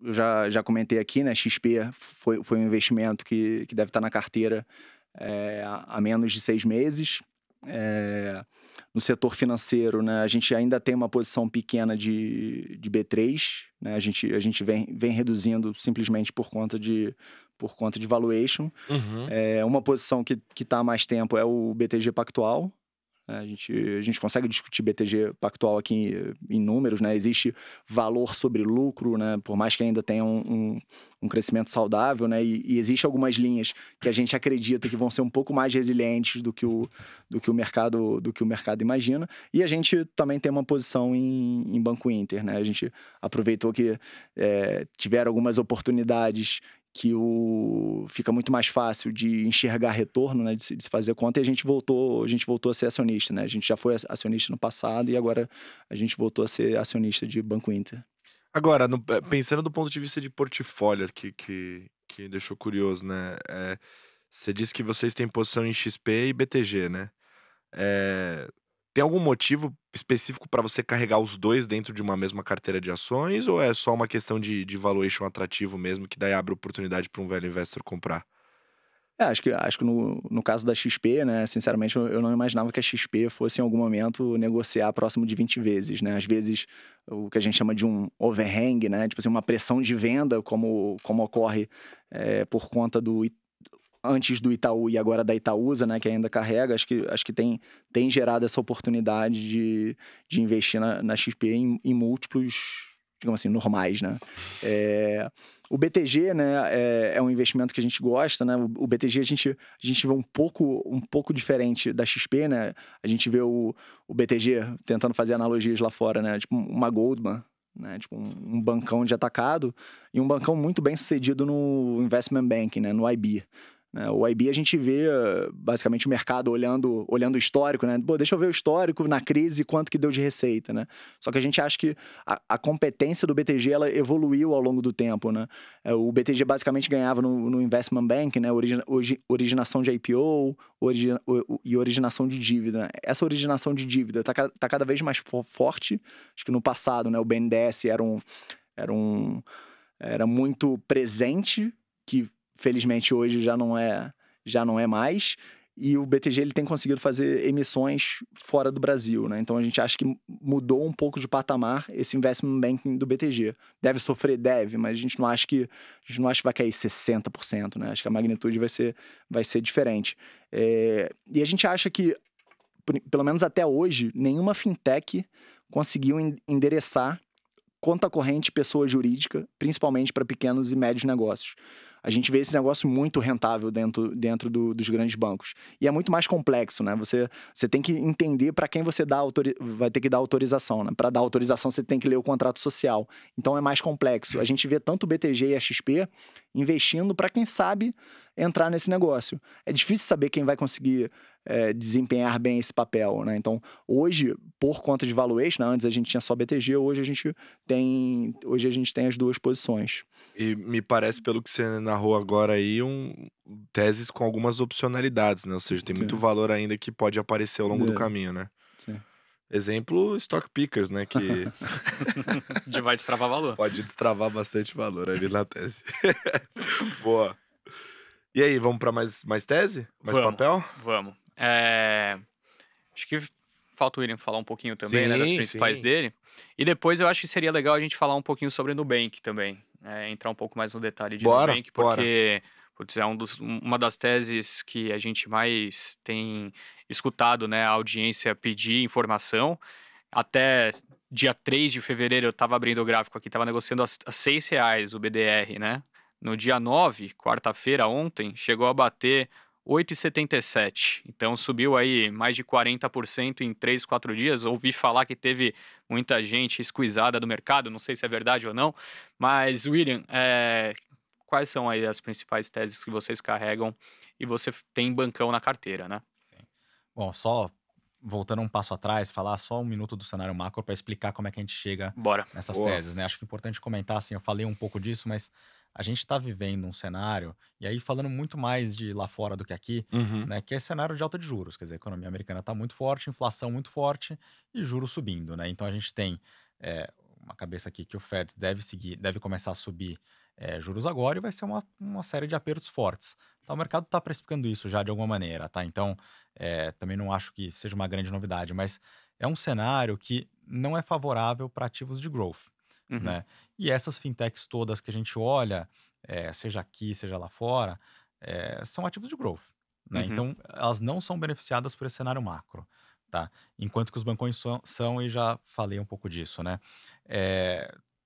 eu já comentei aqui, né, XP foi um investimento que deve estar na carteira, há menos de 6 meses. Eh, no setor financeiro, né, a gente ainda tem uma posição pequena de B3, né, a gente vem reduzindo simplesmente por conta de valuation. Uhum. Uma posição que está há mais tempo é o BTG Pactual. A gente consegue discutir BTG Pactual aqui em números, né? Existe valor sobre lucro, né? Por mais que ainda tenha um crescimento saudável, né? E existe algumas linhas que a gente acredita que vão ser um pouco mais resilientes do que o mercado imagina. E a gente também tem uma posição em Banco Inter, né? A gente aproveitou que tiveram algumas oportunidades fica muito mais fácil de enxergar retorno, né, de se fazer conta, e a gente voltou a ser acionista, né? A gente já foi acionista no passado e agora a gente voltou a ser acionista de Banco Inter. Agora, pensando do ponto de vista de portfólio que deixou curioso, né, você disse que vocês têm posição em XP e BTG, né. Eh, Tem algum motivo específico para você carregar os 2 dentro de uma mesma carteira de ações ou é só uma questão de valuation atrativo mesmo, que daí abre oportunidade para um velho investor comprar? Acho que no caso da XP, né, sinceramente eu não imaginava que a XP fosse em algum momento negociar próximo de 20 vezes, né. Às vezes, o que a gente chama de um overhang, né, tipo assim, uma pressão de venda como ocorre, por conta antes do Itaú e agora da Itaúsa, né, que ainda carrega, acho que tem gerado essa oportunidade de investir na XP em múltiplos, digamos assim, normais, né. O BTG, né, é um investimento que a gente gosta, né. O BTG a gente vê um pouco diferente da XP, né. A gente vê o BTG, tentando fazer analogias lá fora, né, tipo uma Goldman, né, tipo um bancão de atacado, e um bancão muito bem sucedido no investment banking, né, no IB. Né, o IB a gente vê basicamente o mercado olhando o histórico, né? Pô, deixa eu ver o histórico na crise, quanto que deu de receita, né? Só que a gente acha que a competência do BTG ela evoluiu ao longo do tempo, né? O BTG basicamente ganhava no investment bank, né? Originação de IPO, e originação de dívida, né? Essa originação de dívida tá cada vez mais forte. Acho que no passado, né, o BNDES era um era muito presente, que felizmente hoje já não é mais, e o BTG ele tem conseguido fazer emissões fora do Brasil, né, então a gente acha que mudou um pouco de patamar esse investment banking do BTG. Deve sofrer? Deve, mas a gente não acha que vai cair 60%, né, acho que a magnitude vai ser diferente. E a gente acha que, pelo menos até hoje, nenhuma fintech conseguiu endereçar conta corrente pessoa jurídica, principalmente para pequenos e médios negócios. A gente vê esse negócio muito rentável dentro dos grandes bancos. E é muito mais complexo, né? Você tem que entender para quem você vai ter que dar autorização, né? Para dar autorização, você tem que ler o contrato social. Então é mais complexo. A gente vê tanto o BTG e a XP investindo para quem sabe entrar nesse negócio. É difícil saber quem vai conseguir desempenhar bem esse papel, né? Então, hoje, por conta de valuation, né? Antes a gente tinha só BTG, hoje a gente tem as duas posições. E me parece, pelo que você narrou agora aí, teses com algumas opcionalidades, né, ou seja, tem muito Sim, valor ainda que pode aparecer ao longo do é, caminho, né. sim. Exemplo, stock pickers, né, que De vai destravar valor. pode destravar bastante valor ali na tese. Boa. E aí, vamos para mais tese? Mais Vamos, papel? vamos. Acho que falta o William falar um pouquinho também, né, das Sim, principais sim. dele. E depois eu acho que seria legal a gente falar um pouquinho sobre Nubank também, entrar um pouco mais no detalhe de Bora, Nubank, bora. porque, putz, é uma das teses que a gente mais tem escutado, né, a audiência pedir informação. Até dia 3 de fevereiro eu estava abrindo o gráfico aqui, estava negociando a R$ 6 o BDR, né. No dia 9, quarta-feira, ontem, chegou a bater 8,77. Então subiu aí mais de 40% em 3, 4 dias. Ouvi falar que teve muita gente esquisada do mercado, não sei se é verdade ou não. Mas, William, quais são aí as principais teses que vocês carregam e você tem bancão na carteira, né? Sim. Bom, só voltando um passo atrás, falar só um minuto do cenário macro para explicar como é que a gente chega Bora. nessas Boa. teses, né? Acho que é importante comentar, assim, eu falei um pouco disso, mas a gente está vivendo um cenário, e aí falando muito mais de lá fora do que aqui, Uhum. né? Que é cenário de alta de juros, quer dizer, a economia americana está muito forte, inflação muito forte e juros subindo, né? Então a gente tem é, uma cabeça aqui que o Fed deve começar a subir juros agora e vai ser uma série de apertos fortes. Tá, o mercado está precificando isso já de alguma maneira, tá? Então, também não acho que seja uma grande novidade, mas é um cenário que não é favorável para ativos de growth, Uhum. né? E essas fintechs todas que a gente olha, seja aqui, seja lá fora, são ativos de growth, né? Uhum. Então, elas não são beneficiadas por esse cenário macro, tá? Enquanto que os bancões são, e já falei um pouco disso, né?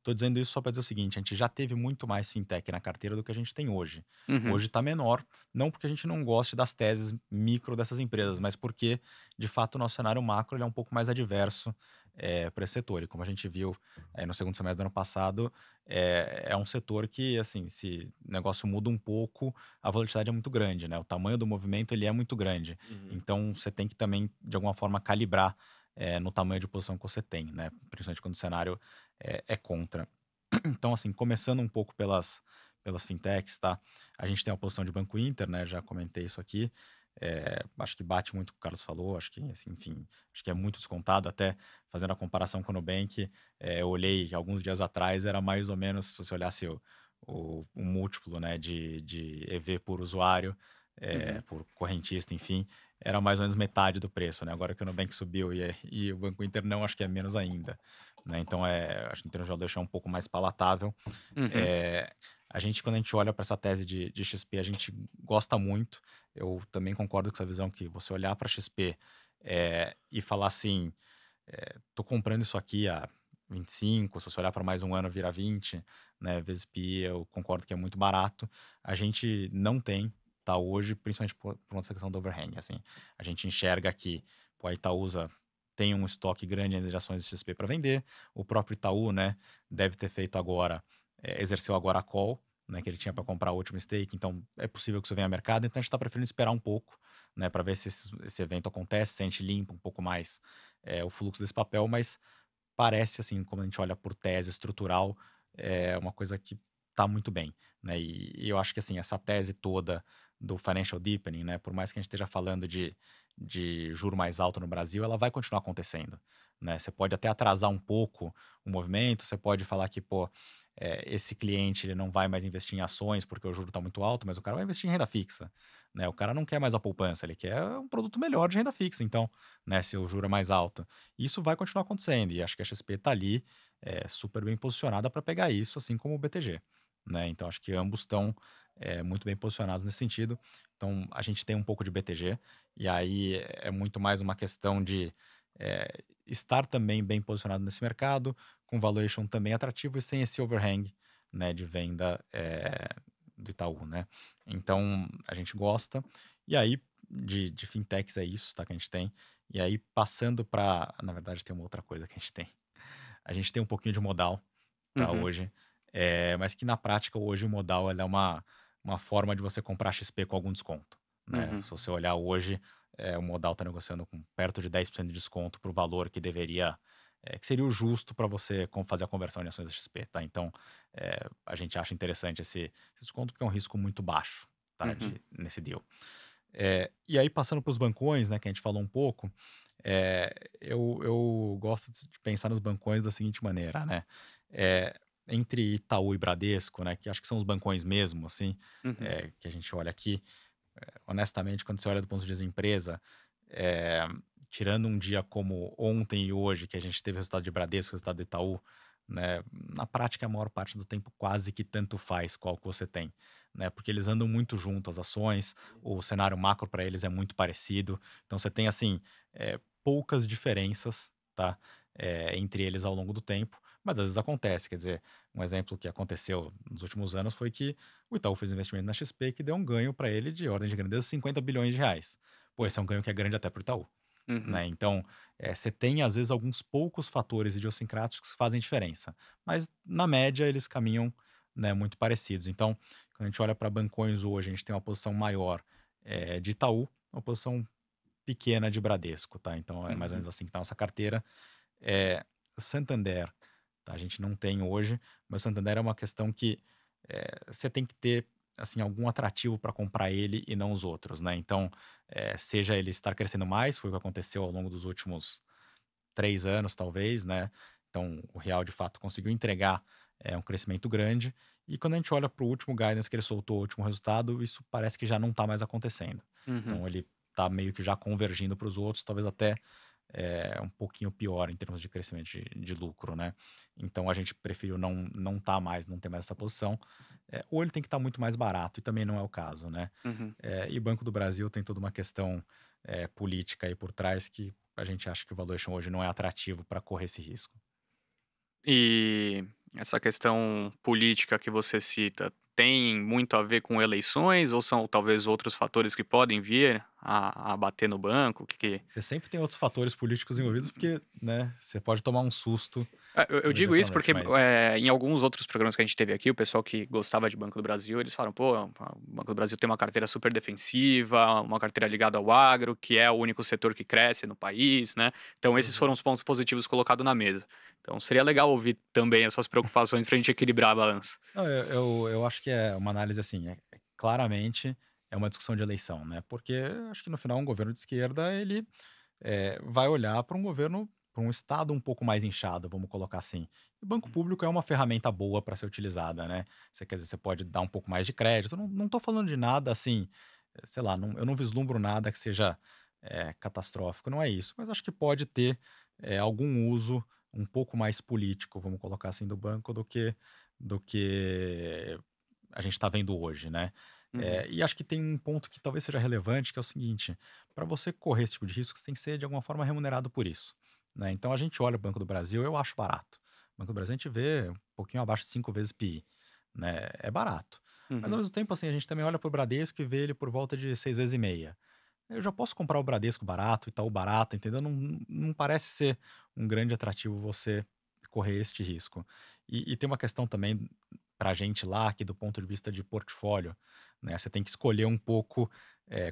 Tô dizendo isso só para dizer o seguinte: a gente já teve muito mais fintech na carteira do que a gente tem hoje. Uhum. Hoje está menor, não porque a gente não goste das teses micro dessas empresas, mas porque, de fato, o nosso cenário macro ele é um pouco mais adverso para esse setor. E como a gente viu no segundo semestre do ano passado, é um setor que, assim, se o negócio muda um pouco, a volatilidade é muito grande, né? O tamanho do movimento ele é muito grande. Uhum. Então, você tem que também, de alguma forma, calibrar no tamanho de posição que você tem, né? Principalmente quando o cenário é contra. Então, assim, começando um pouco pelas fintechs, tá? A gente tem a posição de Banco Inter, né? Já comentei isso aqui. Acho que bate muito o que o Carlos falou, acho que, assim, enfim, acho que é muito descontado, até fazendo a comparação com o Nubank, eu olhei alguns dias atrás, era mais ou menos, se você olhasse o múltiplo, né, de EV por usuário, Uhum. por correntista, enfim, era mais ou menos metade do preço, né? Agora que o Nubank subiu e o Banco Inter não, acho que é menos ainda, né? Então, acho que em termos de valuation é um pouco mais palatável. Uhum. É, quando a gente olha para essa tese de XP, a gente gosta muito. Eu também concordo com essa visão que você olhar para XP e falar assim, tô comprando isso aqui a 25, se você olhar para mais um ano vira 20, né, vezes PI, eu concordo que é muito barato. A gente não tem, tá, hoje, principalmente por uma questão do overhang, assim. A gente enxerga que pô, a Itaúsa tem um estoque grande ainda de ações de XP para vender. O próprio Itaú, né, deve ter feito agora, exerceu agora a call, né, que ele tinha para comprar o último stake, então é possível que isso venha ao mercado, então a gente está preferindo esperar um pouco, né, para ver se esse evento acontece, se a gente limpa um pouco mais o fluxo desse papel, mas parece, assim, como a gente olha por tese estrutural, é uma coisa que está muito bem, né? E eu acho que, assim, essa tese toda do financial deepening, né? Por mais que a gente esteja falando de juro mais alto no Brasil, ela vai continuar acontecendo, né? Você pode até atrasar um pouco o movimento, você pode falar que, pô, esse cliente ele não vai mais investir em ações porque o juro está muito alto, mas o cara vai investir em renda fixa, né? O cara não quer mais a poupança, ele quer um produto melhor de renda fixa, então, né? Se o juro é mais alto. Isso vai continuar acontecendo e acho que a XP está ali super bem posicionada para pegar isso, assim como o BTG, né? Então acho que ambos estão muito bem posicionados nesse sentido. Então a gente tem um pouco de BTG e aí é muito mais uma questão de estar também bem posicionado nesse mercado, com valuation também atrativo e sem esse overhang, né, de venda do Itaú, né? Então a gente gosta e aí de fintechs é isso, tá? Que a gente tem. E aí, passando para. Na verdade, tem uma outra coisa que a gente tem. A gente tem um pouquinho de modal, tá? Uhum. Hoje. Mas que na prática, hoje, o modal ela é uma forma de você comprar XP com algum desconto, né? Uhum. Se você olhar hoje, o modal está negociando com perto de 10% de desconto para o valor que deveria. Que seria o justo para você fazer a conversão em ações da XP, tá? Então, a gente acha interessante esse desconto porque é um risco muito baixo, tá? Uhum. Nesse deal. E aí, passando para os bancões, né, que a gente falou um pouco, eu gosto de pensar nos bancões da seguinte maneira, né? É, entre Itaú e Bradesco, né, que acho que são os bancões mesmo, assim, Uhum. que a gente olha aqui, honestamente, quando você olha do ponto de vista de empresa, é, tirando um dia como ontem e hoje, que a gente teve o resultado de Bradesco, o resultado do Itaú, né, na prática, a maior parte do tempo quase que tanto faz qual que você tem, né, porque eles andam muito junto, as ações, o cenário macro para eles é muito parecido, então você tem, assim, poucas diferenças, tá, entre eles ao longo do tempo, mas às vezes acontece, quer dizer, um exemplo que aconteceu nos últimos anos foi que o Itaú fez investimento na XP que deu um ganho para ele de ordem de grandeza de 50 bilhões de reais. Pô, esse é um ganho que é grande até para o Itaú, Uhum. né? Então, você tem, às vezes, alguns poucos fatores idiosincráticos que fazem diferença, mas, na média, eles caminham, né, muito parecidos. Então, quando a gente olha para bancões hoje, a gente tem uma posição maior de Itaú, uma posição pequena de Bradesco, tá? Então, é mais ou Uhum. menos assim que está a nossa carteira. Santander, tá? A gente não tem hoje, mas Santander é uma questão que você tem que ter assim algum atrativo para comprar ele e não os outros, né? Então, seja ele estar crescendo mais, foi o que aconteceu ao longo dos últimos 3 anos, talvez, né? Então, o real, de fato, conseguiu entregar um crescimento grande. E quando a gente olha para o último guidance que ele soltou, o último resultado, isso parece que já não está mais acontecendo. Uhum. Então, ele está meio que já convergindo para os outros, talvez até um pouquinho pior em termos de crescimento de lucro, né? Então, a gente preferiu não ter mais essa posição. Ou ele tem que estar muito mais barato, e também não é o caso, né? Uhum. E Banco do Brasil tem toda uma questão política aí por trás que a gente acha que o valuation hoje não é atrativo para correr esse risco. E essa questão política que você cita tem muito a ver com eleições ou são talvez outros fatores que podem vir a bater no banco? Você sempre tem outros fatores políticos envolvidos, porque, né, você pode tomar um susto Eu no dia digo pra isso noite, porque mas em alguns outros programas que a gente teve aqui, o pessoal que gostava de Banco do Brasil, eles falam, pô, o Banco do Brasil tem uma carteira super defensiva, uma carteira ligada ao agro, que é o único setor que cresce no país, né? Então esses foram os pontos positivos colocados na mesa. Então seria legal ouvir também as suas preocupações para a gente equilibrar a balança. não, eu acho que é uma análise assim, claramente é uma discussão de eleição, né? Porque acho que no final um governo de esquerda, ele vai olhar para um governo, para um estado um pouco mais inchado, vamos colocar assim. E o banco público é uma ferramenta boa para ser utilizada, né? Você quer dizer, você pode dar um pouco mais de crédito. Não estou falando de nada assim, sei lá, eu não vislumbro nada que seja catastrófico, não é isso. Mas acho que pode ter algum uso um pouco mais político, vamos colocar assim, do banco do que a gente está vendo hoje, né? Uhum. E acho que tem um ponto que talvez seja relevante, que é o seguinte: para você correr esse tipo de risco, você tem que ser de alguma forma remunerado por isso, né? Então a gente olha o Banco do Brasil, eu acho barato. O Banco do Brasil a gente vê um pouquinho abaixo de 5 vezes PI, né? É barato. Mas ao Uhum. mesmo tempo, assim, a gente também olha para o Bradesco e vê ele por volta de 6 vezes e meia. Eu já posso comprar o Bradesco barato, Itaú barato, entendeu? Não parece ser um grande atrativo você correr este risco. E tem uma questão também para a gente lá, aqui do ponto de vista de portfólio, né? Você tem que escolher um pouco,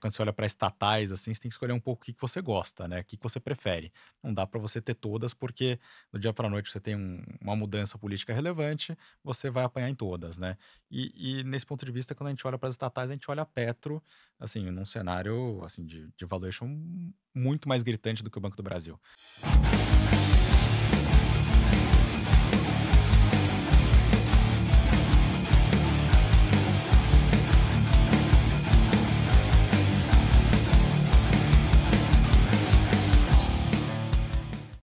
quando você olha para estatais, assim, você tem que escolher um pouco o que que você gosta, né? O que que você prefere. Não dá para você ter todas, porque do dia para a noite você tem uma mudança política relevante, você vai apanhar em todas, né? E nesse ponto de vista, quando a gente olha para as estatais, a gente olha a Petro, assim, num cenário assim, de valuation muito mais gritante do que o Banco do Brasil.